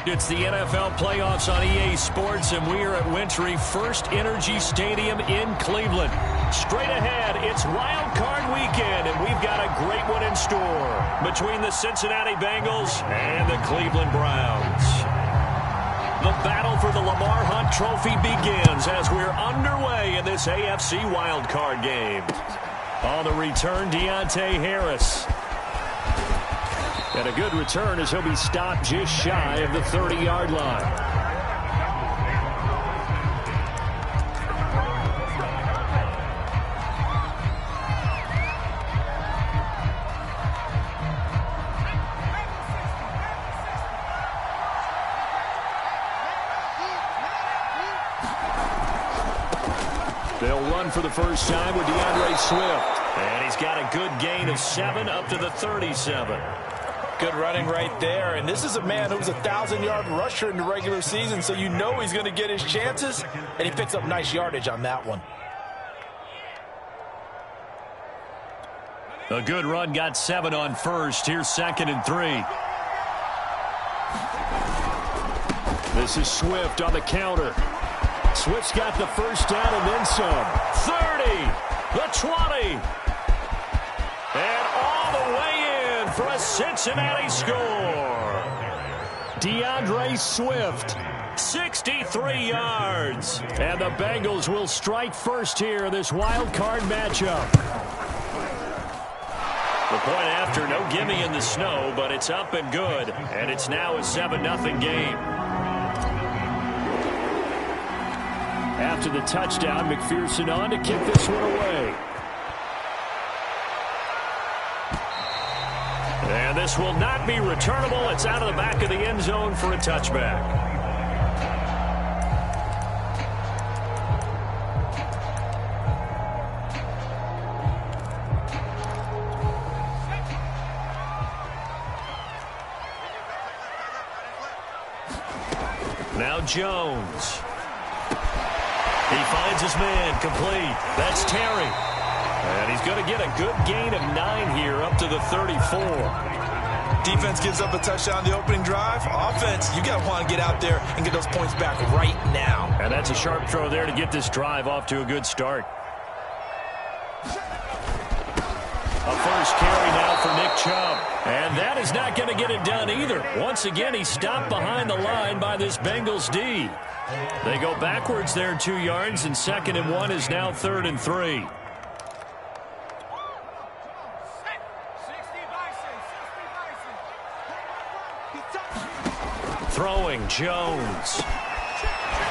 It's the NFL playoffs on EA Sports, and we are at Wintry First Energy Stadium in Cleveland. Straight ahead, it's Wildcard weekend, and we've got a great one in store between the Cincinnati Bengals and the Cleveland Browns. The battle for the Lamar Hunt Trophy begins as we're underway in this AFC Wildcard game. On the return, Deontay Harris. And a good return as he'll be stopped just shy of the 30-yard line. They'll run for the first time with DeAndre Swift. And he's got a good gain of 7 up to the 37. Good running right there. And this is a man who was a 1,000-yard rusher in the regular season, so you know he's going to get his chances. And he picks up nice yardage on that one. A good run, got 7 on first. Here's 2nd and 3. This is Swift on the counter. Swift's got the first down and then some. 30, the 20. And all the way in for a Cincinnati score. DeAndre Swift, 63 yards. And the Bengals will strike first here in this wild card matchup. The point after, no gimme in the snow, but it's up and good. And it's now a 7-0 game. After the touchdown, McPherson on to kick this one away. And this will not be returnable. It's out of the back of the end zone for a touchback. Now Jones. He finds his man, complete. That's Terry. And he's going to get a good gain of 9 here up to the 34. Defense gives up a touchdown the opening drive. Offense, you got to want to get out there and get those points back right now. And that's a sharp throw there to get this drive off to a good start. A first carry now for Nick Chubb. And that is not going to get it done either. Once again, he's stopped behind the line by this Bengals D. They go backwards there 2 yards, and 2nd and 1 is now 3rd and 3. Throwing, Jones.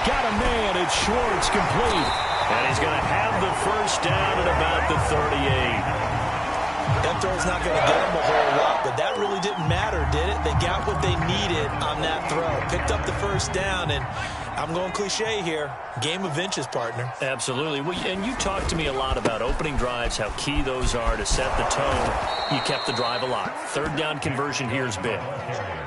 Got a man, it's Schwartz, complete. And he's going to have the first down at about the 38. That throw's not going to get him a whole lot, but that really didn't matter, did it? They got what they needed on that throw. Picked up the first down, and I'm going cliche here. Game of inches, partner. Absolutely. Well, and you talked to me a lot about opening drives, how key those are to set the tone. You kept the drive alive. 3rd down conversion here is big.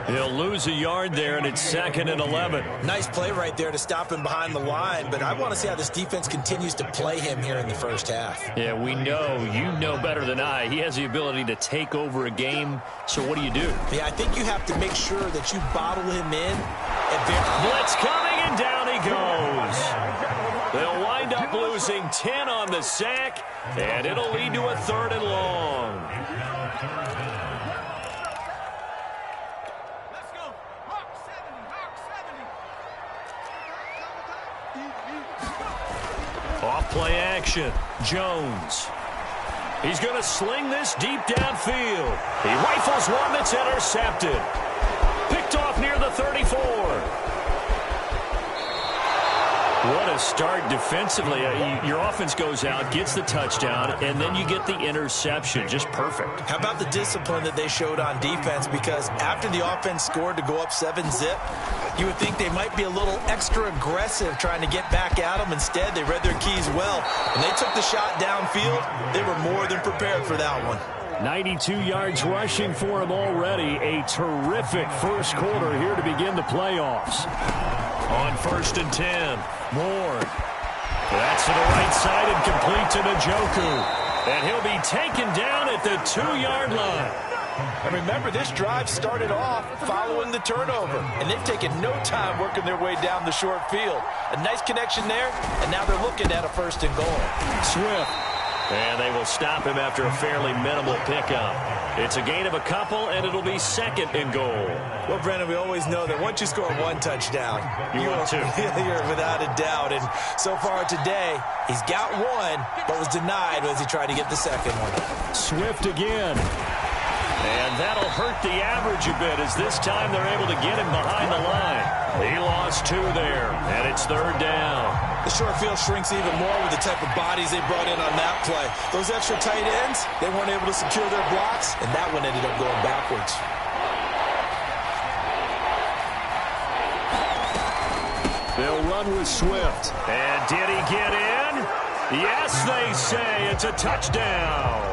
He'll lose a yard there, and it's 2nd and 11. Nice play right there to stop him behind the line, but I want to see how this defense continues to play him here in the first half. Yeah, we know. You know better than I. He has the ability to take over a game, so what do you do? Yeah, I think you have to make sure that you bottle him in. Blitz coming, and down he goes. They'll wind up losing 10 on the sack, and it'll lead to a 3rd and long. Off play action. Jones. He's going to sling this deep downfield. He rifles one that's intercepted. Picked off near the 34. What a start defensively. Your offense goes out, gets the touchdown, and then you get the interception. Just perfect. How about the discipline that they showed on defense? Because after the offense scored to go up 7-zip, you would think they might be a little extra aggressive trying to get back at them. Instead, they read their keys well. When they took the shot downfield, they were more than prepared for that one. 92 yards rushing for him already. A terrific first quarter here to begin the playoffs. On 1st and 10, Moore. That's to the right side and complete to Njoku. And he'll be taken down at the 2-yard line. And remember, this drive started off following the turnover, and they've taken no time working their way down the short field. A nice connection there, and now they're looking at a 1st and goal. Swift. And they will stop him after a fairly minimal pickup. It's a gain of a couple, and it'll be 2nd and goal. Well, Brandon, we always know that once you score 1 touchdown, you want 2. You're without a doubt. And so far today, he's got 1, but was denied as he tried to get the 2nd one. Swift again. And that'll hurt the average a bit as this time they're able to get him behind the line. He lost 2 there, and it's 3rd down. The short field shrinks even more with the type of bodies they brought in on that play. Those extra tight ends, they weren't able to secure their blocks, and that one ended up going backwards. They'll run with Swift. And did he get in? Yes, they say it's a touchdown.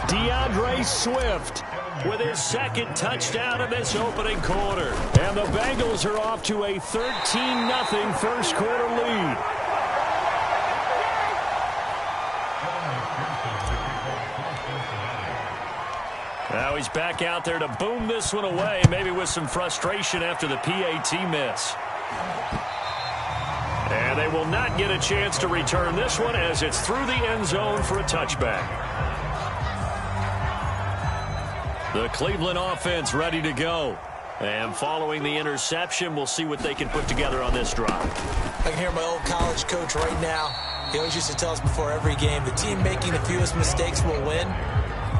DeAndre Swift with his 2nd touchdown in this opening quarter. And the Bengals are off to a 13-0 first quarter lead. Now he's back out there to boom this one away, maybe with some frustration after the PAT miss. And they will not get a chance to return this one as it's through the end zone for a touchback. The Cleveland offense ready to go. And following the interception, we'll see what they can put together on this drive. I can hear my old college coach right now. He always used to tell us before every game, the team making the fewest mistakes will win.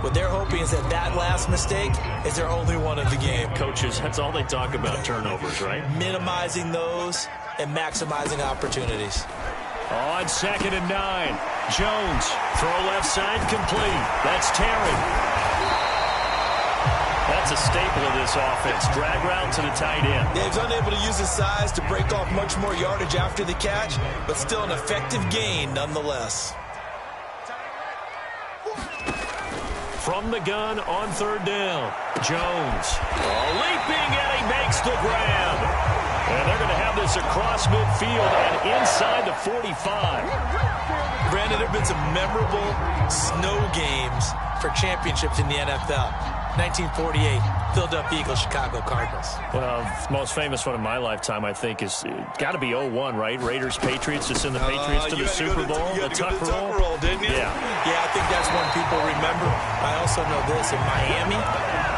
What they're hoping is that last mistake is their only one of the game. Coaches, that's all they talk about, turnovers, right? Minimizing those and maximizing opportunities. On 2nd and 9. Jones, throw left side complete. That's Terry. That's a staple of this offense. Drag route to the tight end. Yeah, he's unable to use his size to break off much more yardage after the catch, but still an effective gain nonetheless. From the gun on 3rd down. Jones. Leaping, and he makes the grab. And they're going to have this across midfield and inside the 45. Brandon, there have been some memorable snow games for championships in the NFL. 1948, Philadelphia Eagles, Chicago Cardinals. Well, the most famous one in my lifetime, I think, is got to be 0-1, right? Raiders, Patriots, to send the Patriots to the Super Bowl. The Tucker roll, didn't you? Yeah. Yeah, I think that's one people remember. I also know this. In Miami,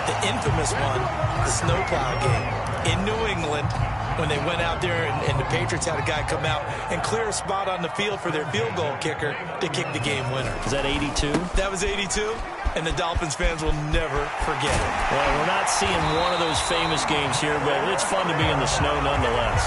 the infamous one, the snowplow game. In New England, when they went out there and the Patriots had a guy come out and clear a spot on the field for their field goal kicker to kick the game winner. Is that 82? That was 82, and the Dolphins fans will never forget it. Well, we're not seeing one of those famous games here, but it's fun to be in the snow nonetheless.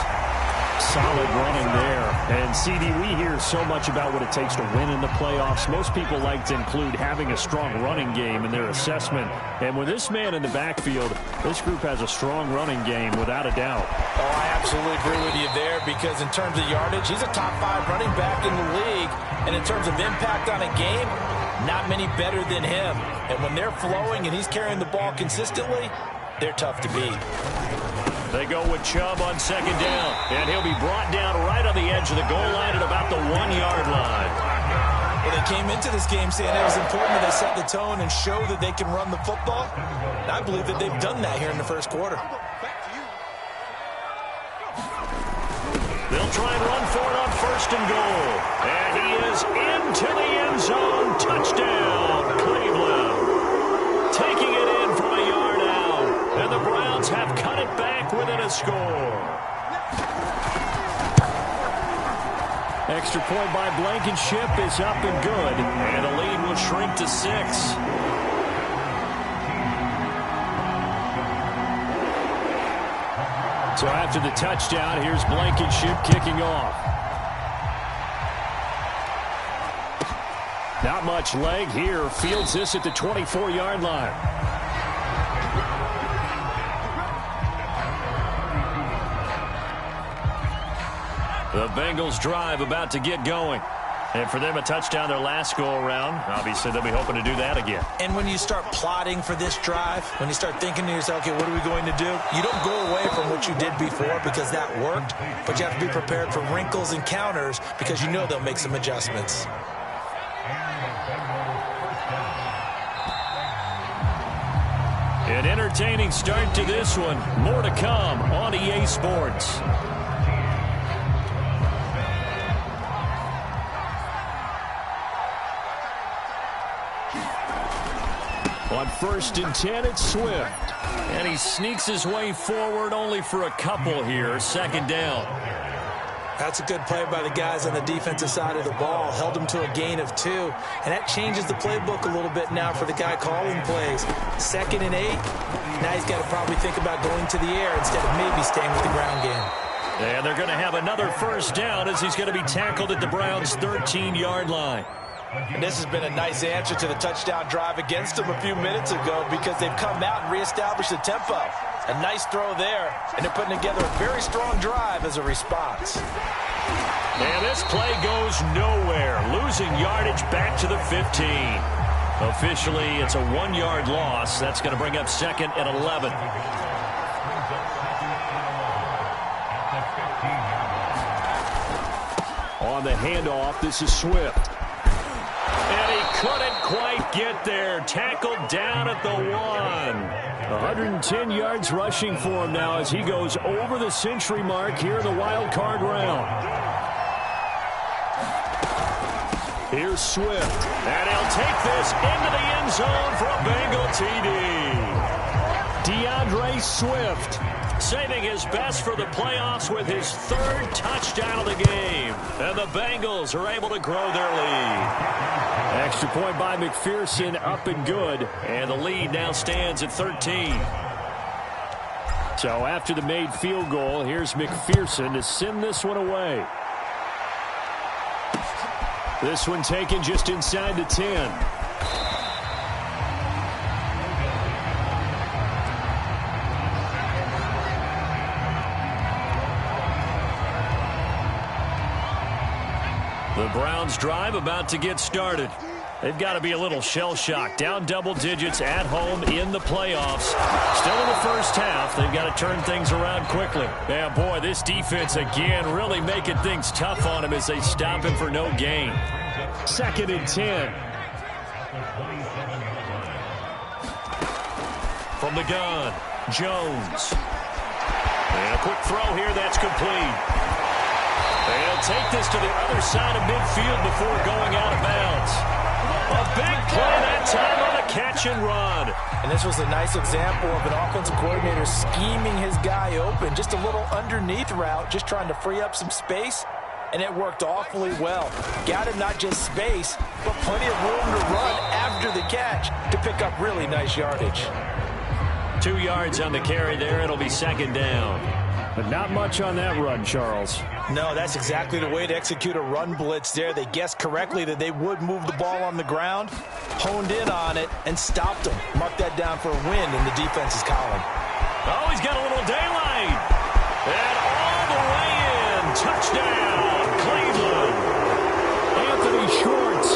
Solid running there. And, CD, we hear so much about what it takes to win in the playoffs. Most people like to include having a strong running game in their assessment. And with this man in the backfield, this group has a strong running game without a doubt. Oh, I absolutely agree with you there because in terms of yardage, he's a top 5 running back in the league. And in terms of impact on a game, not many better than him. And when they're flowing and he's carrying the ball consistently, they're tough to beat. They go with Chubb on 2nd down, and he'll be brought down right on the edge of the goal line at about the 1-yard line. Well, they came into this game saying it was important that they set the tone and show that they can run the football. And I believe that they've done that here in the first quarter. They'll try and run for it on 1st and goal. And he is into the end zone. Touchdown, Cleveland. Taking it in from a yard out. And the Browns have cut it back within a score. Extra point by Blankenship is up and good. And the lead will shrink to 6. So after the touchdown, here's Blankenship kicking off. Not much leg here. Fields this at the 24-yard line. The Bengals drive about to get going. And for them, a touchdown their last go-around. Obviously, they'll be hoping to do that again. And when you start plotting for this drive, when you start thinking to yourself, okay, what are we going to do? You don't go away from what you did before because that worked, but you have to be prepared for wrinkles and counters because you know they'll make some An entertaining start to this one. More to come on EA Sports. On 1st and 10, it's Swift. And he sneaks his way forward only for a couple here. 2nd down. That's a good play by the guys on the defensive side of the ball. Held him to a gain of 2. And that changes the playbook a little bit now for the guy calling plays. 2nd and 8. Now he's got to probably think about going to the air instead of maybe staying with the ground game. And they're going to have another 1st down as he's going to be tackled at the Browns' 13-yard line. And this has been a nice answer to the touchdown drive against them a few minutes ago because they've come out and reestablished the tempo. A nice throw there, and they're putting together a very strong drive as a response. And this play goes nowhere, losing yardage back to the 15. Officially, it's a 1-yard loss. That's going to bring up 2nd and 11. On the handoff, this is Swift. And he couldn't quite get there. Tackled down at the 1. 110 yards rushing for him now as he goes over the century mark here in the wild card round. Here's Swift. And he'll take this into the end zone for a Bengal TD. DeAndre Swift saving his best for the playoffs with his 3rd touchdown of the game. And the Bengals are able to grow their lead. Extra point by McPherson, up and good. And the lead now stands at 13. So after the made field goal, here's McPherson to send this one away. This one taken just inside the 10. The Browns drive about to get started. They've got to be a little shell-shocked. Down double digits at home in the playoffs. Still in the first half. They've got to turn things around quickly. Yeah, boy, this defense again really making things tough on him as they stop him for no gain. 2nd and 10. From the gun, Jones. And a quick throw here that's complete. They'll take this to the other side of midfield before going out of bounds. A big play that time on a catch and run. And this was a nice example of an offensive coordinator scheming his guy open. Just a little underneath route, just trying to free up some space. And it worked awfully well. Got him not just space, but plenty of room to run after the catch to pick up really nice yardage. 2 yards on the carry there. It'll be 2nd down. But not much on that run, Charles. No, that's exactly the way to execute a run blitz there. They guessed correctly that they would move the ball on the ground, honed in on it, and stopped them. Mark that down for a win in the defense's column. Oh, he's got a little daylight. And all the way in. Touchdown, Cleveland. Anthony Schwartz,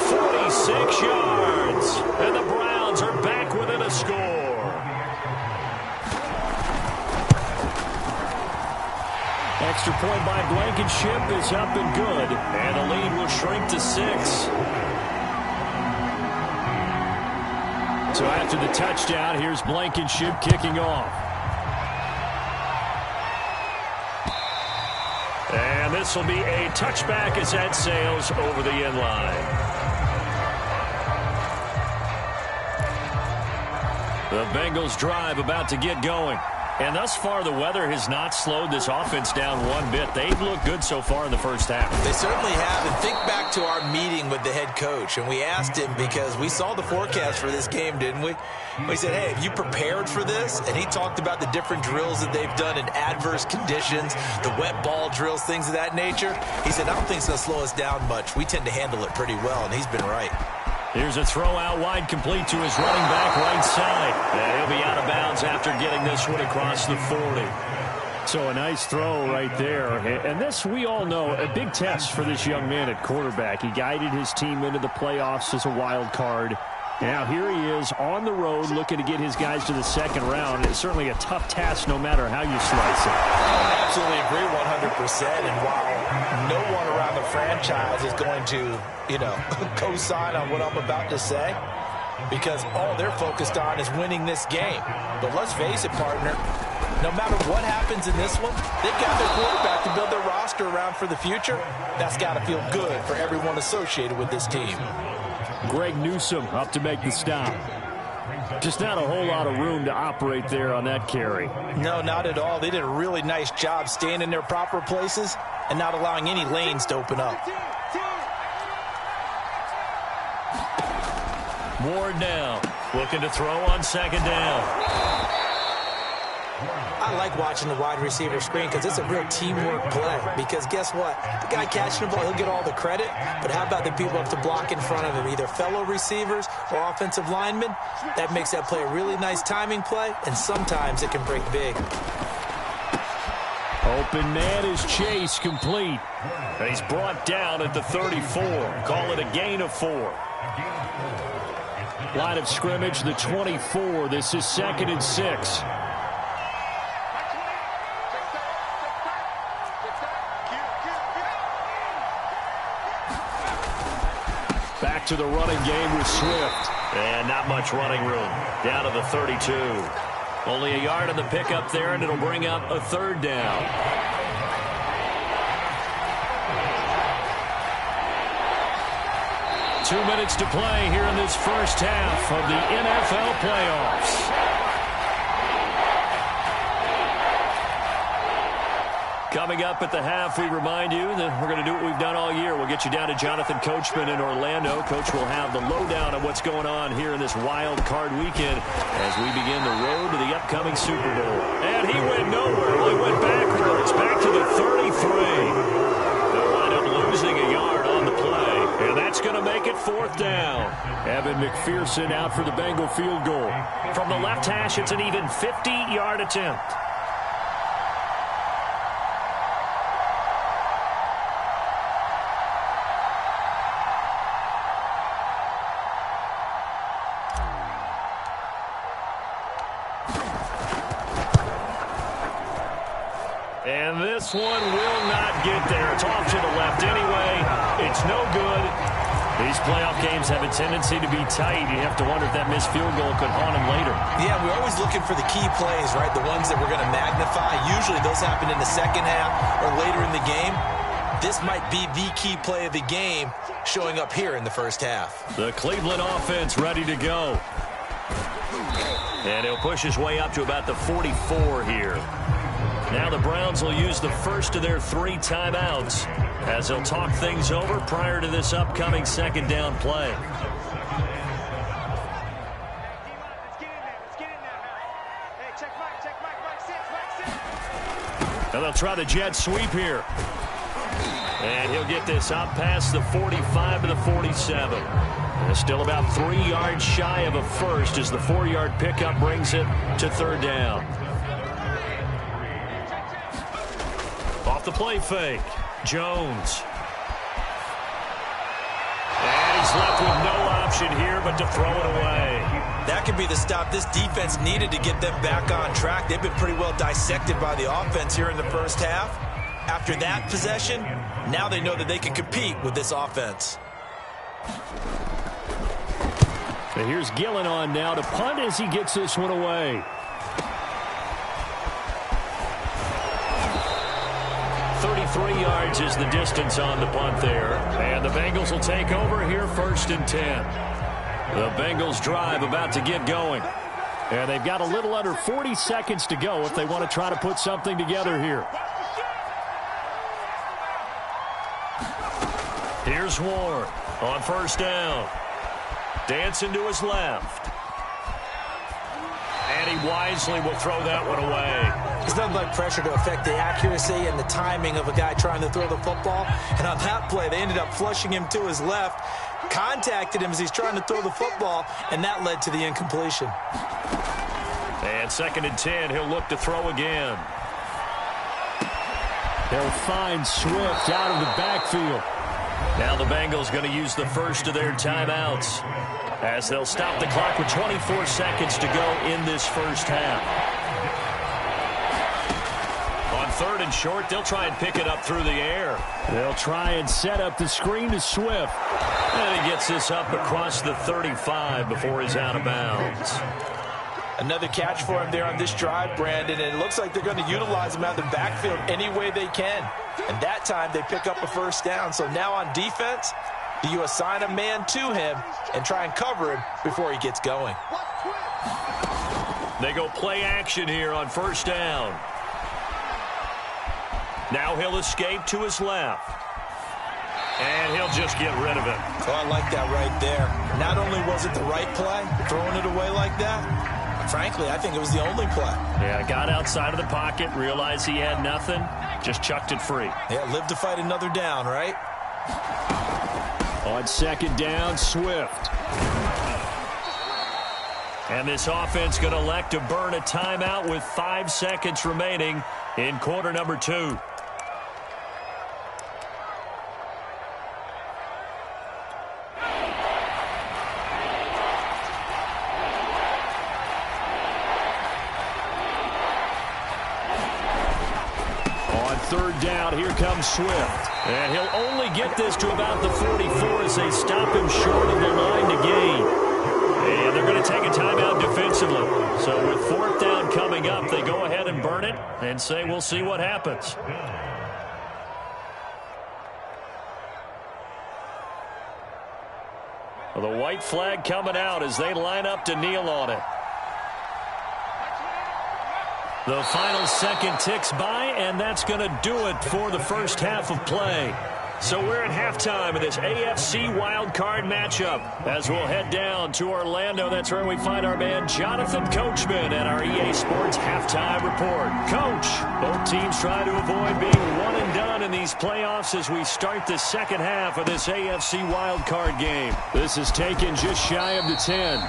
46 yards. And the Browns are back within a score. Extra point by Blankenship is up and good. And the lead will shrink to 6. So after the touchdown, here's Blankenship kicking off. And this will be a touchback as that sails over the end line. The Bengals drive about to get going. And thus far, the weather has not slowed this offense down one bit. They've looked good so far in the first half. They certainly have. And think back to our meeting with the head coach. And we asked him because we saw the forecast for this game, didn't we? We said, hey, have you prepared for this? And he talked about the different drills that they've done in adverse conditions, the wet ball drills, things of that nature. He said, I don't think it's going to slow us down much. We tend to handle it pretty well, and he's been right. Here's a throw out wide, complete to his running back right side. And he'll be out of bounds after getting this one across the 40. So a nice throw right there. And this, we all know, a big test for this young man at quarterback. He guided his team into the playoffs as a wild card. Now here he is on the road looking to get his guys to the second round. It's certainly a tough task no matter how you slice it. I absolutely agree 100%. And while no one around the franchise is going to, co-sign on what I'm about to say, because all they're focused on is winning this game. But let's face it, partner, no matter what happens in this one, they've got their quarterback to build their roster around for the future. That's got to feel good for everyone associated with this team. Greg Newsome up to make the stop. Just not a whole lot of room to operate there on that carry. No, not at all. They did a really nice job staying in their proper places and not allowing any lanes to open up. Ward now, looking to throw on second down. I like watching the wide receiver screen because it's a real teamwork play. Because guess what? The guy catching the ball, he'll get all the credit. But how about the people up to block in front of him, either fellow receivers or offensive linemen? That makes that play a really nice timing play, and sometimes it can break big. Open man is Chase, complete. And he's brought down at the 34. Call it a gain of 4. Line of scrimmage, the 24. This is 2nd and 6. Back to the running game with Swift. And not much running room. Down to the 32. Only a yard on the pickup there, and it'll bring up a 3rd down. Two minutes to play here in this first half of the NFL playoffs. Coming up at the half, we remind you that we're going to do what we've done all year. We'll get you down to Jonathan Coachman in Orlando. Coach will have the lowdown on what's going on here in this wild card weekend as we begin the road to the upcoming Super Bowl. And he went nowhere. Well, he went backwards, back to the 33. They'll wind up losing a yard on the play. And that's going to make it 4th down. Evan McPherson out for the Bengal field goal. From the left hash, it's an even 50-yard attempt. And this one will not get there. It's off to the left anyway. It's no good. These playoff games have a tendency to be tight. You have to wonder if that missed field goal could haunt them later. Yeah, we're always looking for the key plays, right? The ones that we're going to magnify. Usually those happen in the second half or later in the game. This might be the key play of the game showing up here in the first half. The Cleveland offense ready to go. And he'll push his way up to about the 44 here. Now the Browns will use the first of their 3 timeouts as they'll talk things over prior to this upcoming 2nd down play. And they'll try the jet sweep here. And he'll get this up past the 45 to the 47. And still about 3 yards shy of a first as the 4-yard pickup brings it to 3rd down. Off the play fake, Jones. And he's left with no option here but to throw it away. That could be the stop this defense needed to get them back on track. They've been pretty well dissected by the offense here in the first half. After that possession, now they know that they can compete with this offense. And here's Gillen on now to punt as he gets this one away. 33 yards is the distance on the punt there. And the Bengals will take over here 1st and 10. The Bengals drive about to get going. And they've got a little under 40 seconds to go if they want to try to put something together here. Here's Ward on 1st down. Dancing to his left. And he wisely will throw that one away. There's nothing like pressure to affect the accuracy and the timing of a guy trying to throw the football. And on that play, they ended up flushing him to his left, contacted him as he's trying to throw the football, and that led to the incompletion. And 2nd and 10, he'll look to throw again. They'll find Swift out of the backfield. Now the Bengals going to use the first of their timeouts as they'll stop the clock with 24 seconds to go in this first half. On third and short. They'll try and pick it up through the air. They'll try and set up the screen to Swift. And he gets this up across the 35 before he's out of bounds. Another catch for him there on this drive, Brandon, and it looks like they're going to utilize him out of the backfield any way they can. And that time they pick up a first down. So now on defense, do you assign a man to him and try and cover him before he gets going? They go play action here on first down. Now he'll escape to his left. And he'll just get rid of it. Oh, I like that right there. Not only was it the right play, throwing it away like that, frankly, I think it was the only play. Yeah, got outside of the pocket, realized he had nothing, just chucked it free. Yeah, live to fight another down, right? On second down, Swift. And this offense going to elect to burn a timeout with 5 seconds remaining in quarter number 2. Third down, here comes Swift. And he'll only get this to about the 44 as they stop him short of the line to gain. And they're going to take a timeout defensively. So with fourth down coming up, they go ahead and burn it and say we'll see what happens. Well, the white flag coming out as they line up to kneel on it. The final second ticks by, and that's going to do it for the first half of play. So we're at halftime of this AFC Wildcard matchup. As we'll head down to Orlando, that's where we find our man Jonathan Coachman at our EA Sports Halftime Report. Coach, both teams try to avoid being one and done in these playoffs as we start the second half of this AFC Wildcard game. This is taken just shy of the 10.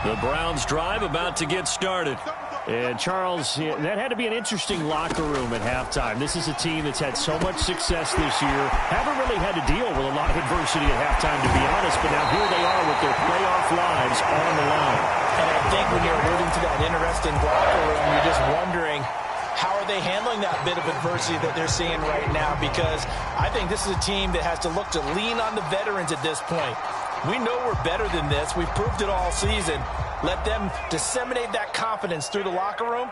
The Browns drive about to get started. And Charles, that had to be an interesting locker room at halftime. This is a team that's had so much success this year. Haven't really had to deal with a lot of adversity at halftime, to be honest. But now here they are with their playoff lives on the line. And I think when you're alluding to that interesting locker room, you're just wondering, how are they handling that bit of adversity that they're seeing right now? Because I think this is a team that has to look to lean on the veterans at this point. We know we're better than this. We've proved it all season. Let them disseminate that confidence through the locker room.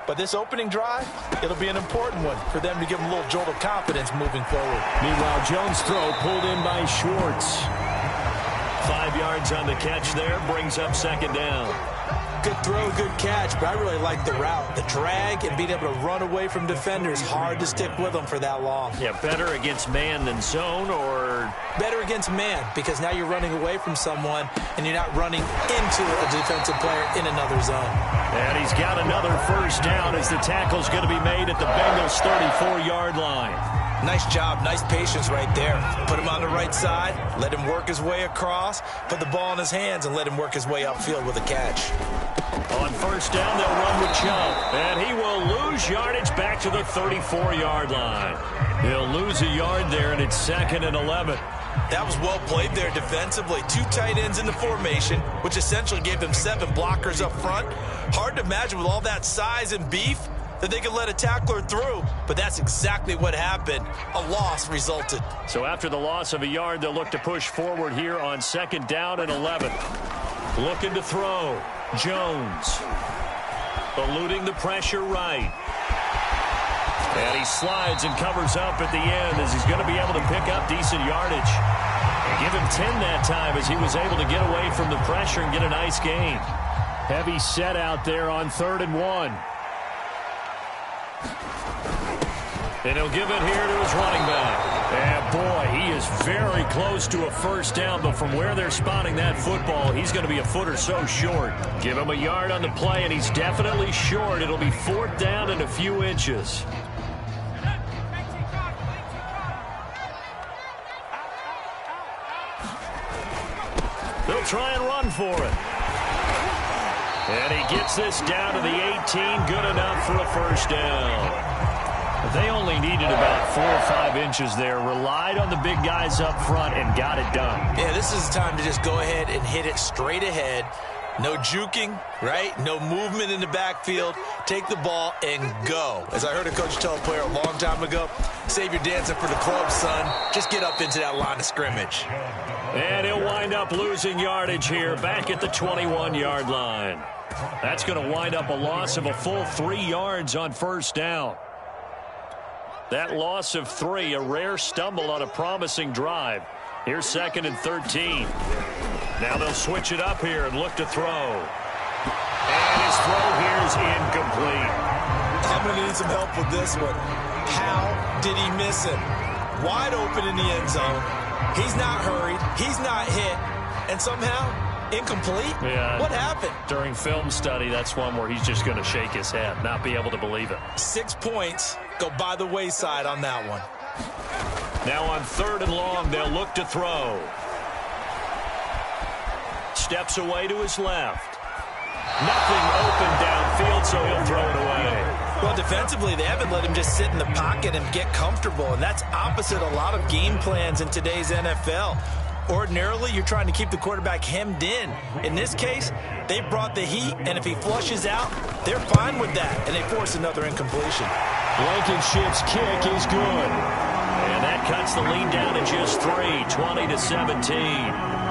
But this opening drive, it'll be an important one for them to give them a little jolt of confidence moving forward. Meanwhile, Jones' throw pulled in by Schwartz. 5 yards on the catch there, brings up second down. Good throw, good catch, but I really like the route. The drag and being able to run away from defenders, hard to stick with them for that long. Yeah, better against man than zone, or? Better against man, because now you're running away from someone and you're not running into a defensive player in another zone. And he's got another first down as the tackle's going to be made at the Bengals' 34-yard line. Nice job, nice patience right there. Put him on the right side, let him work his way across, put the ball in his hands, and let him work his way upfield with a catch. On first down, they'll run with Chubb, and he will lose yardage back to the 34-yard line. He'll lose a yard there, and it's 2nd and 11. That was well played there defensively. 2 tight ends in the formation, which essentially gave them 7 blockers up front. Hard to imagine with all that size and beef that they could let a tackler through, but that's exactly what happened. A loss resulted. So after the loss of a yard, they'll look to push forward here on 2nd down and 11. Looking to throw. Jones. Eluding the pressure right. And he slides and covers up at the end as he's going to be able to pick up decent yardage. Give him 10 that time as he was able to get away from the pressure and get a nice gain. Heavy set out there on 3rd and 1. And he'll give it here to his running back. And boy, he is very close to a first down, but from where they're spotting that football, he's going to be a foot or so short. Give him a yard on the play, and he's definitely short. It'll be 4th down and a few inches. They'll try and run for it. And he gets this down to the 18, good enough for a first down. They only needed about 4 or 5 inches there, relied on the big guys up front, and got it done. Yeah, this is the time to just go ahead and hit it straight ahead. No juking, right? No movement in the backfield. Take the ball and go. As I heard a coach tell a player a long time ago, save your dancing for the club, son. Just get up into that line of scrimmage. And he'll wind up losing yardage here back at the 21-yard line. That's going to wind up a loss of a full 3 yards on first down. That loss of 3, a rare stumble on a promising drive. Here's 2nd and 13. Now they'll switch it up here and look to throw. And his throw here is incomplete. I'm going to need some help with this one. How did he miss him? Wide open in the end zone. He's not hurried. He's not hit. And somehow, incomplete? Yeah. What happened? During film study, that's one where he's just going to shake his head, not be able to believe it. 6 points go by the wayside on that one. Now on 3rd and long, they'll look to throw. Steps away to his left. Nothing open downfield, so he'll throw it away. Well, defensively, they haven't let him just sit in the pocket and get comfortable, and that's opposite a lot of game plans in today's NFL. Ordinarily, you're trying to keep the quarterback hemmed in. In this case, they brought the heat, and if he flushes out, they're fine with that, and they force another incompletion. Blankenship's kick is good. And that cuts the lead down to just 3, 20-17.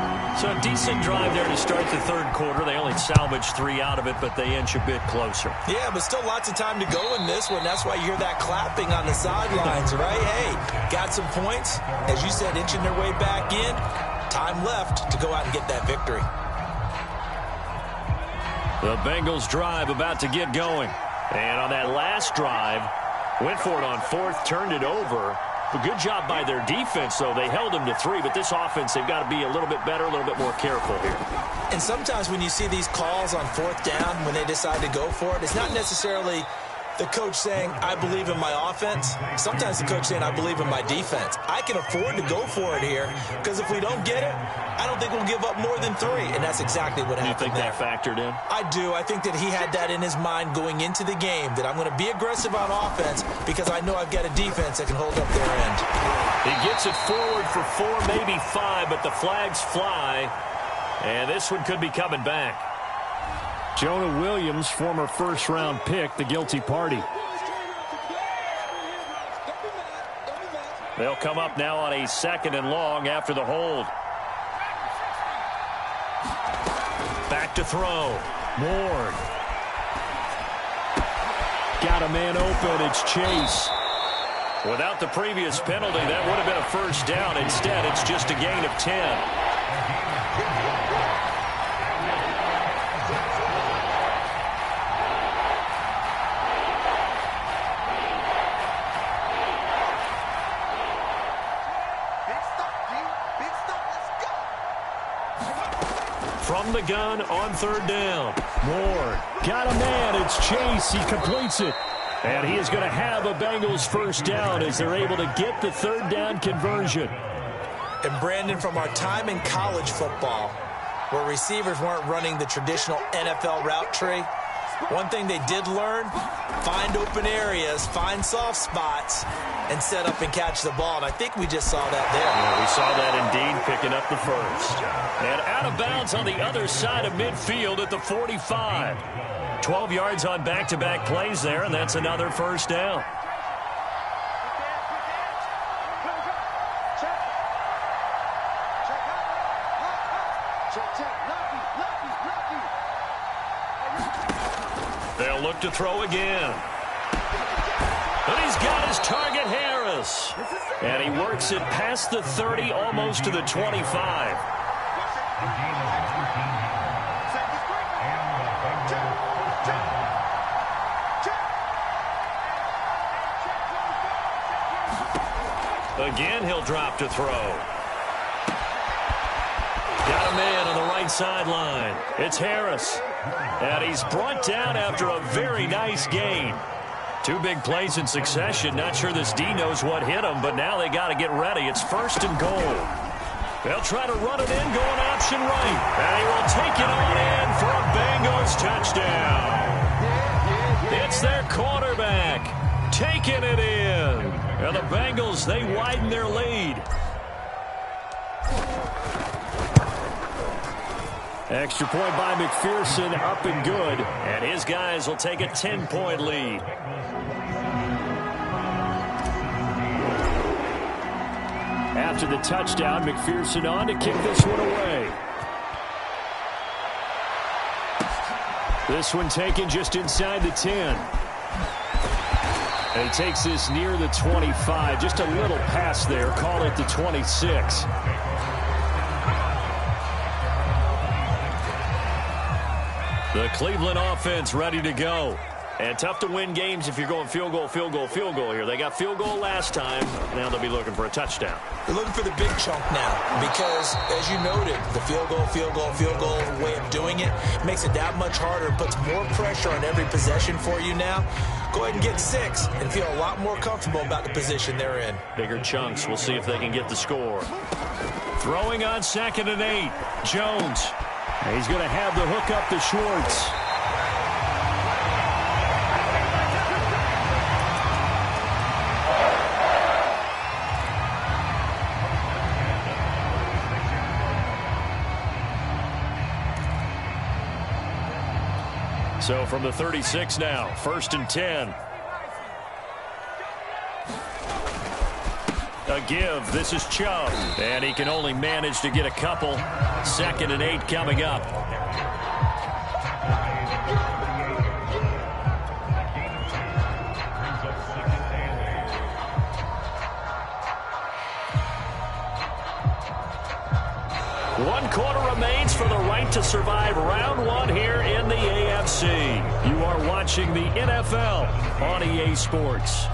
So a decent drive there to start the 3rd quarter. They only salvaged 3 out of it, but they inch a bit closer. Yeah, but still lots of time to go in this one. That's why you hear that clapping on the sidelines, right? Hey, got some points. As you said, inching their way back in. Time left to go out and get that victory. The Bengals drive about to get going. And on that last drive, went for it on 4th, turned it over. A good job by their defense, though. They held them to 3, but this offense, they've got to be a little bit better, a little bit more careful here. And sometimes when you see these calls on 4th down, when they decide to go for it, it's not necessarily the coach saying, I believe in my offense. Sometimes the coach saying, I believe in my defense. I can afford to go for it here, because if we don't get it, I don't think we'll give up more than 3, and that's exactly what happened. You think there. that factored in? I do. I think that he had that in his mind going into the game, that I'm going to be aggressive on offense because I know I've got a defense that can hold up their end. He gets it forward for 4, maybe 5, but the flags fly, and this one could be coming back. Jonah Williams, former first-round pick, the guilty party. They'll come up now on a 2nd and long after the hold. Back to throw. Ward. Got a man open. It's Chase. Without the previous penalty, that would have been a first down. Instead, it's just a gain of 10. From the gun on 3rd down. Ward got a man. It's Chase. He completes it. And he is going to have a Bengals first down as they're able to get the 3rd down conversion. And Brandon, from our time in college football, where receivers weren't running the traditional NFL route tree, one thing they did learn, find open areas, find soft spots, and set up and catch the ball. And I think we just saw that there. Yeah, we saw that indeed, picking up the first. And out of bounds on the other side of midfield at the 45. 12 yards on back-to-back plays there, and that's another first down. They'll look to throw again. But he's got his target, Harris. And he works it past the 30, almost to the 25. Again, he'll drop to throw. Got a man on the right sideline. It's Harris. And he's brought down after a very nice gain. 2 big plays in succession. Not sure this D knows what hit him, but now they got to get ready. It's 1st and goal. They'll try to run it in, going option right. And he will take it on in for a Bengals touchdown. It's their quarterback, Taking it in. And the Bengals, they widen their lead. Extra point by McPherson, up and good. And his guys will take a 10-point lead. After the touchdown, McPherson on to kick this one away. This one taken just inside the 10. And he takes this near the 25. Just a little pass there. Call it the 26. The Cleveland offense ready to go. And tough to win games if you're going field goal, field goal, field goal here. They got field goal last time. Now they'll be looking for a touchdown. They're looking for the big chunk now because, as you noted, the field goal, field goal, field goal way of doing it makes it that much harder. It puts more pressure on every possession for you now. Go ahead and get 6 and feel a lot more comfortable about the position they're in. Bigger chunks. We'll see if they can get the score. Throwing on 2nd and 8. Jones. He's going to have the hook up to Schwartz. So from the 36 now, 1st and 10. A give. This is Chubb. And he can only manage to get a couple. 2nd and 8 coming up. One quarter remains for the right to survive round 1 here in the AFC. You are watching the NFL on EA Sports.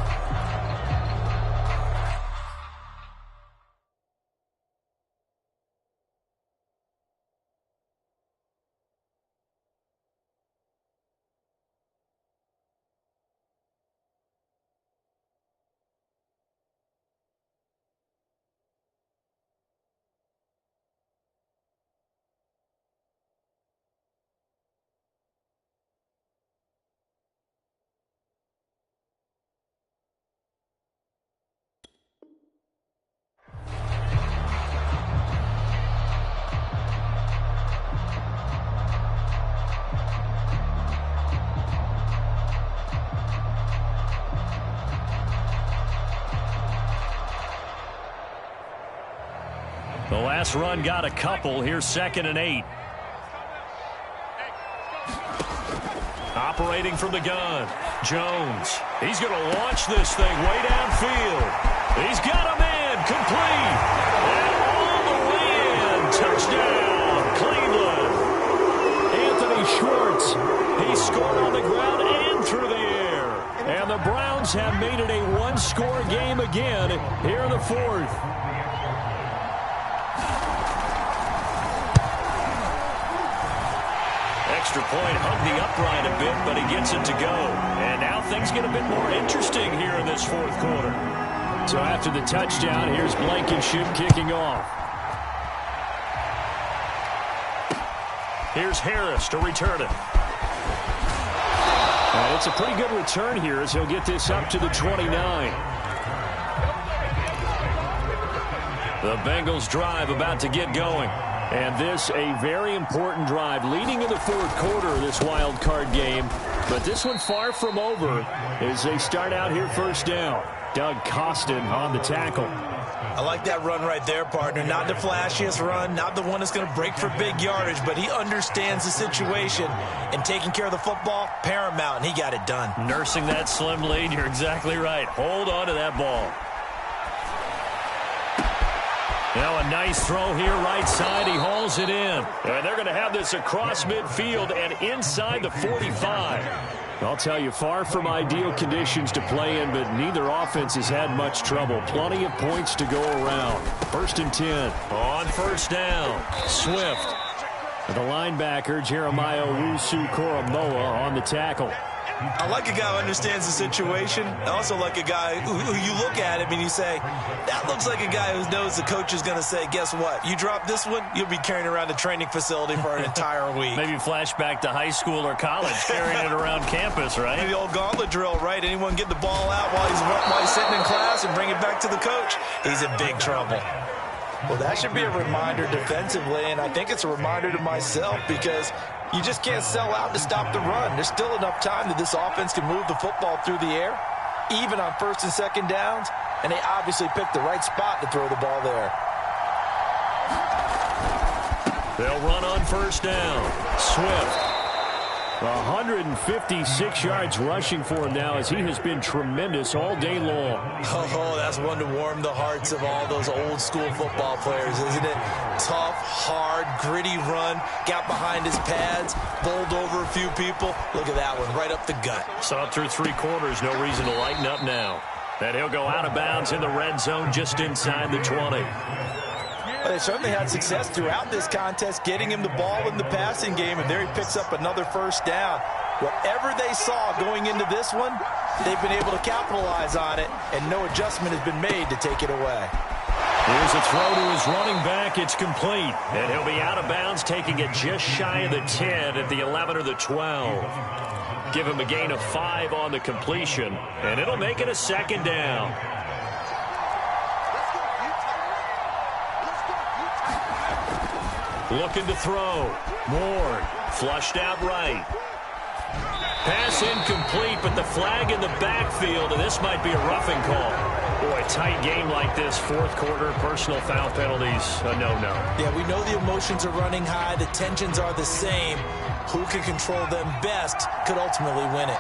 The last run got a couple. Here's 2nd and 8. Operating from the gun. Jones. He's going to launch this thing way downfield. He's got him in. Complete. And all the way in. Touchdown, Cleveland. Anthony Schwartz. He scored on the ground and through the air. And the Browns have made it a one-score game again here in the 4th. Extra point hugged the upright a bit, but he gets it to go. And now things get a bit more interesting here in this 4th quarter. So after the touchdown, here's Blankenship kicking off. Here's Harris to return it. And it's a pretty good return here as he'll get this up to the 29. The Bengals drive about to get going. And this a very important drive leading in the 4th quarter of this wild card game. But this one far from over as they start out here 1st down. Doug Costin on the tackle. I like that run right there, partner. Not the flashiest run, not the one that's going to break for big yardage, but he understands the situation, and taking care of the football, paramount, and he got it done. Nursing that slim lead, you're exactly right. Hold on to that ball. Now a nice throw here right side. He hauls it in. And they're going to have this across midfield and inside the 45. I'll tell you, far from ideal conditions to play in, but neither offense has had much trouble. Plenty of points to go around. 1st and 10. On 1st down. Swift. The linebacker, Jeremiah Owusu-Koramoah, on the tackle. I like a guy who understands the situation. I also like a guy who you look at him and you say, that looks like a guy who knows the coach is going to say, guess what? You drop this one, you'll be carrying around the training facility for an entire week. Maybe flashback to high school or college, carrying it around campus, right? Maybe the old gauntlet drill, right? Anyone get the ball out while he's sitting in class and bring it back to the coach? He's in big trouble. Well, that should be a reminder defensively, and I think it's a reminder to myself because you just can't sell out to stop the run. There's still enough time that this offense can move the football through the air, even on first and second downs, and they obviously picked the right spot to throw the ball there. They'll run on first down. Swift. 156 yards rushing for him now as he has been tremendous all day long. Oh, that's one to warm the hearts of all those old school football players, isn't it? Tough, hard, gritty run, got behind his pads, bowled over a few people. Look at that one, right up the gut. Saw it through 3 quarters, no reason to lighten up now. And he'll go out of bounds in the red zone just inside the 20. Well, they certainly had success throughout this contest, getting him the ball in the passing game, and there he picks up another first down. Whatever they saw going into this one, they've been able to capitalize on it, and no adjustment has been made to take it away. Here's a throw to his running back. It's complete, and he'll be out of bounds, taking it just shy of the 10 at the 11 or the 12. Give him a gain of 5 on the completion, and it'll make it a second down. Looking to throw. Ward flushed out right. Pass incomplete, but the flag in the backfield, and this might be a roughing call. Boy, a tight game like this, fourth quarter, personal foul penalties, a no-no. Yeah, we know the emotions are running high. The tensions are the same. Who can control them best could ultimately win it.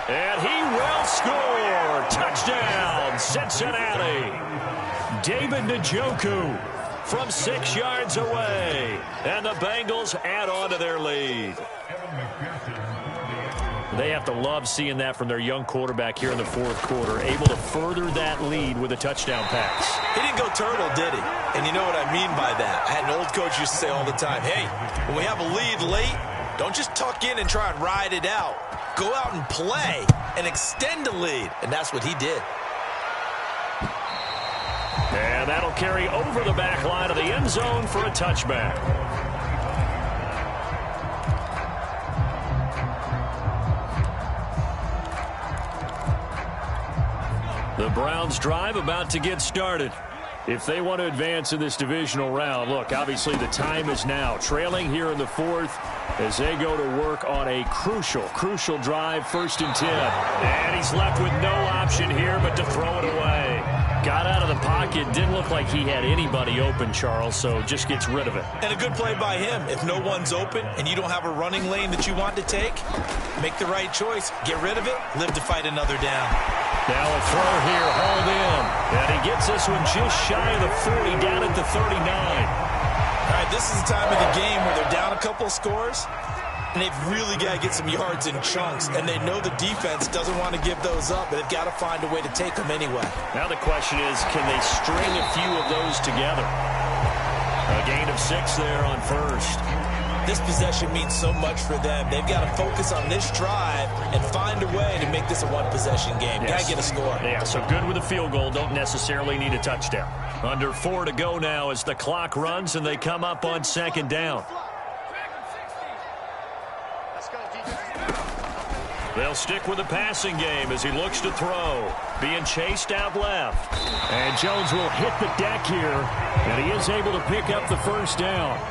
And he will score. Touchdown, Cincinnati. David Njoku from 6 yards away. And the Bengals add on to their lead. They have to love seeing that from their young quarterback here in the fourth quarter, able to further that lead with a touchdown pass. He didn't go turtle, did he? And you know what I mean by that. I had an old coach used to say all the time, hey, when we have a lead late, don't just tuck in and try and ride it out. Go out and play and extend the lead. And that's what he did. And that'll carry over the back line of the end zone for a touchback. The Browns' drive about to get started. If they want to advance in this divisional round, look, obviously the time is now. Trailing here in the fourth as they go to work on a crucial drive, 1st and 10. And he's left with no option here but to throw it away. Got out of the pocket. Didn't look like he had anybody open, Charles, so just gets rid of it. And a good play by him. If no one's open and you don't have a running lane that you want to take, make the right choice. Get rid of it. Live to fight another down. Now a throw here, hauled in. And he gets this one just shy of the 40, down at the 39. All right, this is the time of the game where they're down a couple of scores, and they've really got to get some yards in chunks, and they know the defense doesn't want to give those up, but they've got to find a way to take them anyway. Now the question is, can they string a few of those together? A gain of 6 there on first. This possession means so much for them. They've got to focus on this drive and find a way to make this a one-possession game. Yes. Got to get a score. Yeah, so good with a field goal. Don't necessarily need a touchdown. Under 4 to go now as the clock runs and they come up on 2nd down. They'll stick with the passing game as he looks to throw. Being chased out left. And Jones will hit the deck here, and he is able to pick up the 1st down.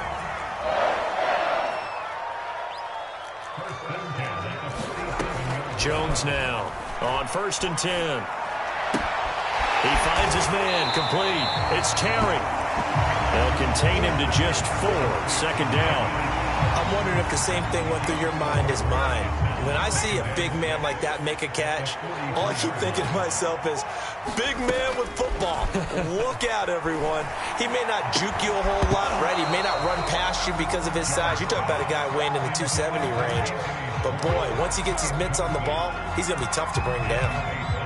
Jones now on 1st and 10. He finds his man, complete. It's Terry. They'll contain him to just 4, 2nd down. I'm wondering if the same thing went through your mind as mine. When I see a big man like that make a catch, all I keep thinking to myself is, big man with football. Look out, everyone. He may not juke you a whole lot, right? He may not run past you because of his size. You're talking about a guy weighing in the 270 range. But, boy, once he gets his mitts on the ball, he's going to be tough to bring down.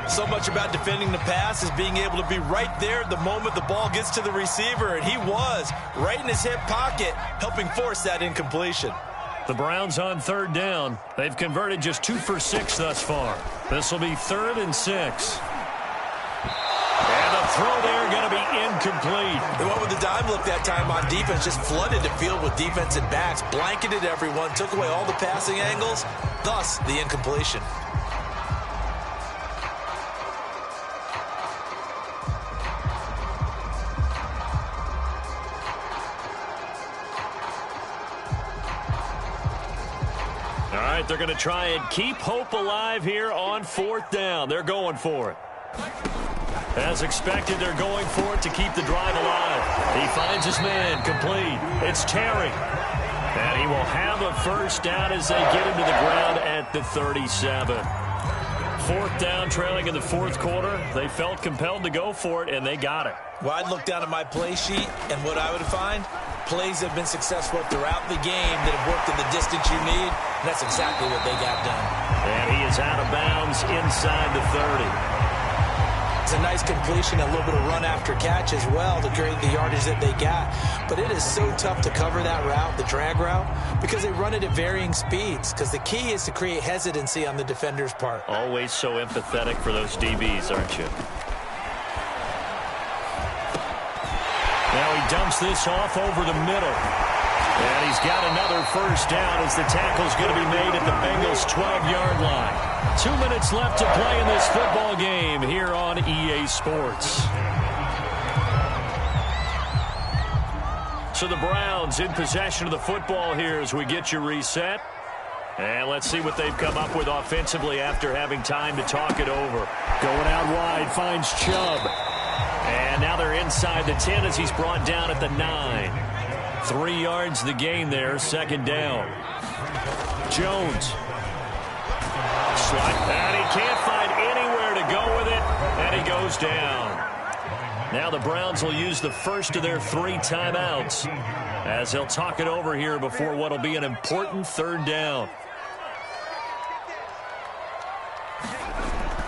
So much about defending the pass is being able to be right there the moment the ball gets to the receiver, and he was right in his hip pocket, helping force that incompletion. The Browns on third down. They've converted just 2 for 6 thus far. This will be 3rd and 6. And the throw there going to be incomplete. They went with the dime look that time on defense, just flooded the field with defensive backs, blanketed everyone, took away all the passing angles, thus the incompletion. All right, they're going to try and keep hope alive here on 4th down. They're going for it. As expected, they're going for it to keep the drive alive. He finds his man, complete. It's Terry. And he will have a first down as they get him to the ground at the 37. 4th down, trailing in the 4th quarter. They felt compelled to go for it, and they got it. Well, I'd look down at my play sheet, and what I would find, plays have been successful throughout the game that have worked in the distance you need, and that's exactly what they got done. And he is out of bounds inside the 30. It's a nice completion, a little bit of run after catch as well to create the yardage that they got. But it is so tough to cover that route, the drag route, because they run it at varying speeds, because the key is to create hesitancy on the defender's part. Always so empathetic for those DBs, aren't you? Now he dumps this off over the middle. And he's got another first down as the tackle's going to be made at the Bengals' 12-yard line. 2 minutes left to play in this football game here on EA Sports. So the Browns in possession of the football here as we get you reset. And let's see what they've come up with offensively after having time to talk it over. Going out wide, finds Chubb. And now they're inside the 10 as he's brought down at the 9. 3 yards the gain there, 2nd down. Jones. And he can't find anywhere to go with it, and he goes down. Now the Browns will use the first of their 3 timeouts as they'll talk it over here before what will be an important 3rd down.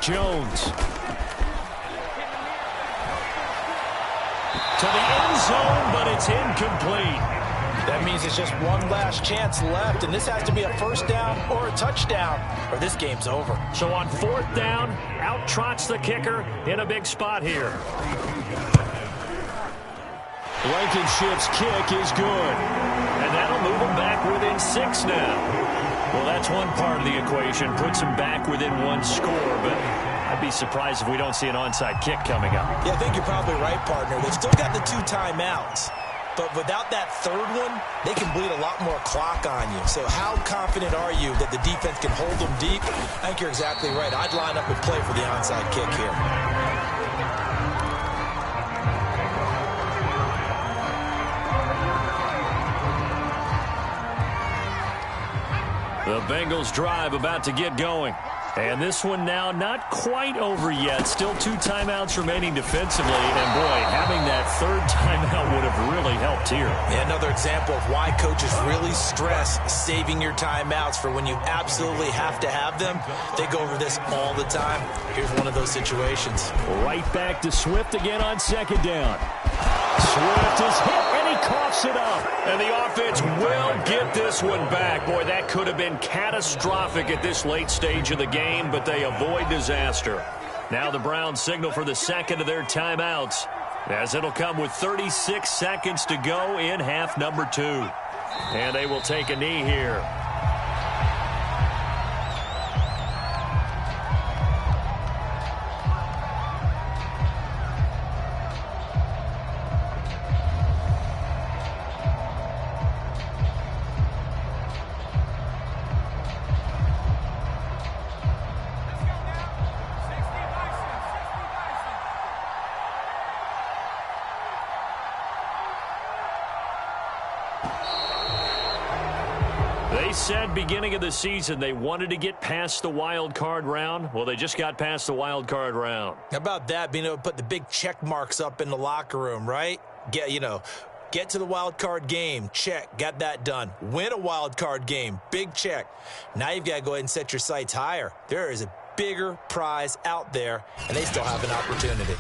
Jones. To the end zone, but it's incomplete. That means it's just one last chance left, and this has to be a first down or a touchdown, or this game's over. So on 4th down, out trots the kicker in a big spot here. Blankenship's kick is good, and that'll move him back within 6 now. Well, that's one part of the equation, puts him back within 1 score, but I'd be surprised if we don't see an onside kick coming up. Yeah, I think you're probably right, partner. They've still got the 2 timeouts. But without that 3rd one, they can bleed a lot more clock on you. So how confident are you that the defense can hold them deep? I think you're exactly right. I'd line up and play for the onside kick here. The Bengals drive about to get going. And this one now not quite over yet. Still 2 timeouts remaining defensively. And, boy, having that 3rd timeout would have really helped here. Yeah, another example of why coaches really stress saving your timeouts for when you absolutely have to have them. They go over this all the time. Here's one of those situations. Right back to Swift again on 2nd down. Swift is hit, and he coughs it up. And the offense will get this one back. Boy, that could have been catastrophic at this late stage of the game, but they avoid disaster. Now the Browns signal for the 2nd of their timeouts, as it'll come with 36 seconds to go in half number 2. And they will take a knee here. They said beginning of the season they wanted to get past the wild card round. Well, they just got past the wild card round. How about that, being able to put the big check marks up in the locker room, right? Get to the wild card game, check, got that done. Win a wild card game, big check. Now you've got to go ahead and set your sights higher. There is a bigger prize out there, and they still have an opportunity.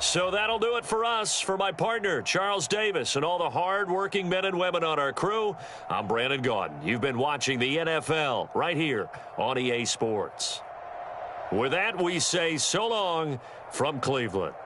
So that'll do it for us. For my partner, Charles Davis, and all the hard-working men and women on our crew, I'm Brandon Gaudin. You've been watching the NFL right here on EA Sports. With that, we say so long from Cleveland.